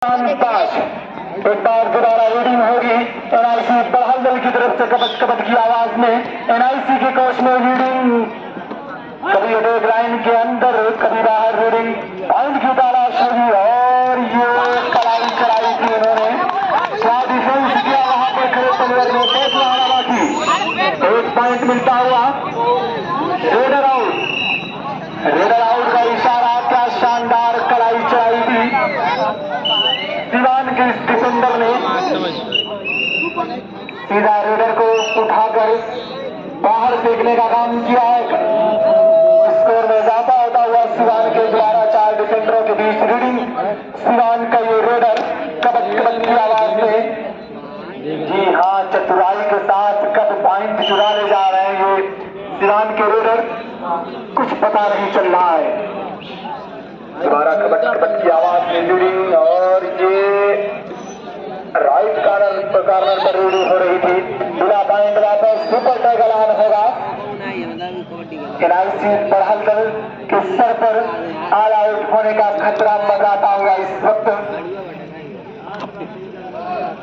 एक बार दोबारा रीडिंग होगी एनआईसी बड़हल दल की तरफ से कबड्डी कबड्डी की आवाज में एनआईसी के कोच में रीडिंग कभी एक लाइन के अंदर कभी बाहर रीडिंग पॉइंट की तलाश होगी और ये कलाई चलाई थी इन्होंने क्या डिफेंस किया वहां पर खड़े प्लेयर ने बहुत लहाना बाकी एक पॉइंट मिलता हुआ रेडर आउट का इशारा क्या शानदार कलाई चलाई थी दीवान के इस डिफेंडर ने सीधा रेडर को उठाकर बाहर फेंकने का काम किया है। स्कोर में इजाफा होता हुआ सिवान के द्वारा 4 डिफेंडरों के बीच रीडिंग सिवान का ये रेडर कबड्डी कबड्डी की आवाज में जी हाँ चतुराई के साथ कब पॉइंट चुरा ले जा रहे हैं ये सिवान के रेडर कुछ पता नहीं चल रहा है। दोबारा कबड्डी कबड्डी की आवाज में रीडिंग और ये राइट कार्नर पर रीडिंग हो रही थी बिना पॉइंट वापस सुपर टैगल ऑन होगा। एनआईसी बड़हल दल के सर पर ऑल आउट होने का खतरा मंडराता हुआ इस वक्त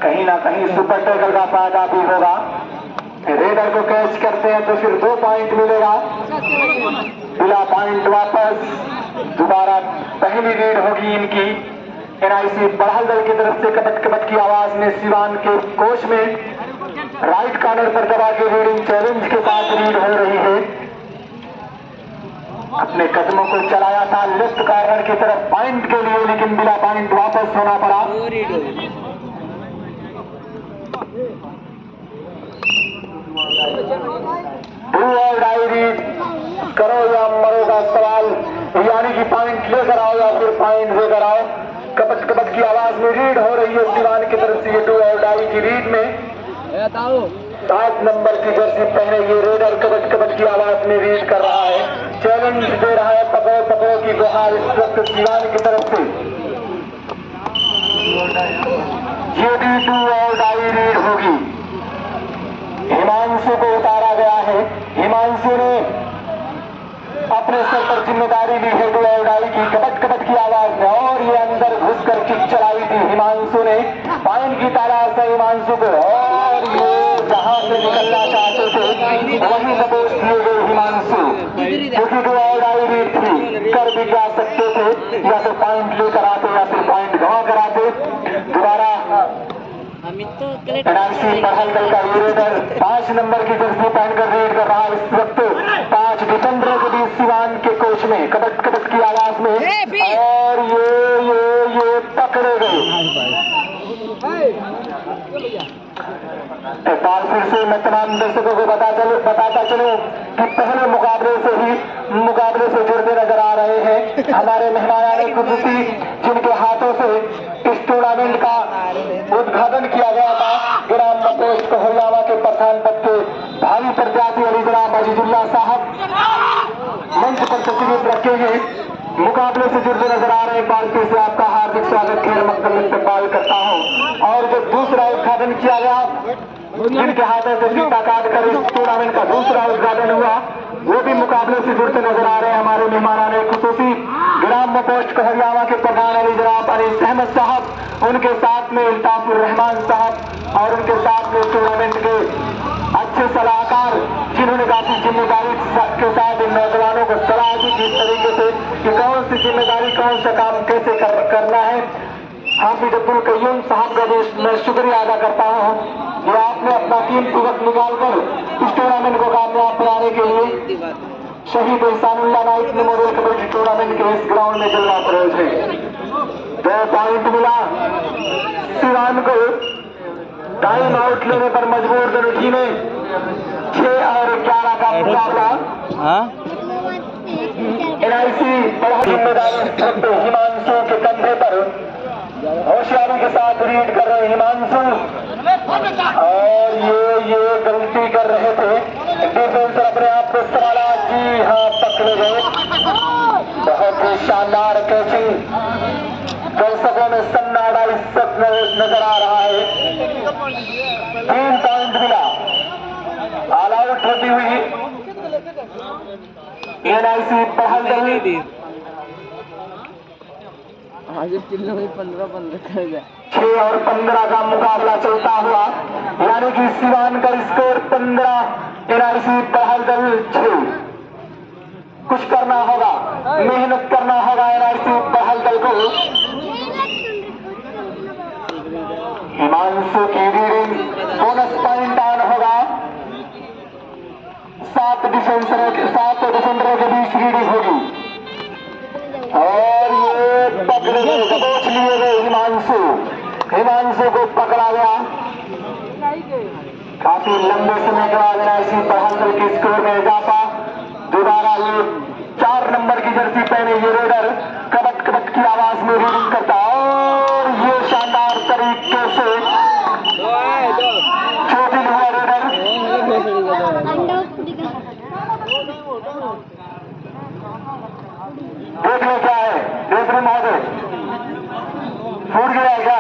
कहीं ना कहीं सुपर टैगल का फायदा भी होगा। रेडर को कैच करते हैं तो फिर 2 पॉइंट मिलेगा बिना पॉइंट वापस दोबारा पहली रीड होगी इनकी। एनआईसी बड़हल दल की तरफ से कबड्डी कबड्डी की आवाज में सिवान के कोच में राइट कॉर्नर पर दबा के रीडिंग चैलेंज के साथ रीड हो रही है। अपने कदमों को चलाया था लेफ्ट कॉर्नर की तरफ पॉइंट के लिए लेकिन बिना पॉइंट वापस होना पड़ा। डू और डाई रीड करो या मरो का सवाल यानी कि पॉइंट लेकर आओ या फिर पॉइंट लेकर आओ। कबड्डी कबड्डी की आवाज में रीड हो रही है सिवान की तरफ से ये डू और डाई की रीड में 7 नंबर की जर्सी पहने ये रेडर कबड्डी कबड्डी की आवाज में रीड कर रहा है चैलेंज दे रहा है पको पको की गुहार इस वक्त सिवान की तरफ से। ये भी डू और डाई रीड होगी। हिमांशु को उतारा गया है। हिमांशु ने अपने सर पर जिम्मेदारी ली है डू और डाई की कबड्डी कबड्डी की आवाज में और ये अंदर घुसकर किक चलाई थी हिमांशु ने पॉइंट की तलाश है हिमांशु को और ये जहां से निकलना चाहते थे वहीं दबोच दिए गए हिमांशु क्योंकि डू और डाई रीड थी कर भी जा सकते थे या तो पॉइंट लेकर आते या फिर पॉइंट गंवा कर आते। दोबारा एनआईसी बड़हल दल का रेडर 5 नंबर की जर्सी पहनकर रीड कर रहा है इस वक्त 5 डिफेंडरों के बीच सिवान के कोच में कबड्डी कबड्डी की आवाज में और ये पकड़े गए। एक बार फिर से मैं तमाम दर्शकों को बताता चलूं कि पहले मुकाबले से जुड़ते नजर आ रहे हैं हमारे मेहमान कुदरती जिनके हाथों से इस टूर्नामेंट का उद्घाटन किया गया था ग्राम पोस्ट कोहरियावा के प्रधान पद के भावी प्रत्याशी अली जनाब अजीजुल्लाह साहब मंच पर तस्वीर रखे हैं मुकाबले से जुड़ते नजर आ रहे बार फिर से आपका हार्दिक स्वागत खैर मकदम इस्तेमाल करता हूं। और जो दूसरा उद्घाटन किया गया जिनके हाथों से फीता काट कर इस टूर्नामेंट का दूसरा उद्घाटन हुआ वो भी मुकाबले से जुड़ते नजर आ रहे हैं हमारे मेहमान खुसूसी ग्राम पोस्ट कोहरियावा के प्रधान अली जनाब अनीस अहमद साहब उनके साथ में इल्ताफुर रहमान साहब और उनके साथ में टूर्नामेंट के अच्छे सलाहकार जिन्होंने काफी जिम्मेदारी के साथ इन नौजवानों को सलाह दी किस तरीके से कि कौन सी जिम्मेदारी कौन सा काम कैसे करना है। हाफिज अब्दुल कय्यूम साहब का भी मैं शुक्रिया अदा करता हूँ जो आपने अपना कीमती वक्त निकालकर इस टूर्नामेंट को कामयाब बनाने के लिए शहीद एहसानुल्लाह नाइक मेमोरियल कबड्डी टूर्नामेंट के इस ग्राउंड में जलवा फरोज है। 2 पॉइंट मिला सिवान को टाइम आउट लेने पर मजबूर दोनों टीमें 6 और 11 का मुकाबला। एनआईसी बड़ा जिम्मेदारी हिमांशु के कंधे पर होशियारी के साथ रीड कर रहे हिमांशु और ये गलती कर रहे थे डिफेंसर अपने आप को संभाला जी हाँ पकड़े गए। बहुत ही शानदार कैचिंग दर्शकों में सन्नाटा इस वक्त नजर आ रहा है। 3 पॉइंट मिला ऑल आउट होती हुई एनआईसी बड़हल दल आगे चिल्लो में 15-15 कर जाए। 6 और 15 का मुकाबला चलता हुआ, यानी कि सिवान का स्कोर 15, एनआरसी बहलदल 6। कुछ करना होगा, मेहनत करना होगा एनआरसी बहलदल को। हिमांशु की रीडिंग बोनस पॉइंट ऑन होगा। 7 डिफेंडरों के बीच रीडिंग होगी और ये पकड़े गए, दबोच लिए गए हिमांशु को पकड़ा गया। काफी लंबे समय के बाद एनआरसी बहलदल के स्कोर में इजाफा। दोबारा ये 4 नंबर की जर्सी पहने ये रेडर कबट कबट की आवाज में रीडिंग करता और ये शानदार तरीके से चोटिल हुआ रेडर। देख लो क्या है, रेफरी महोदय, फूट गया क्या?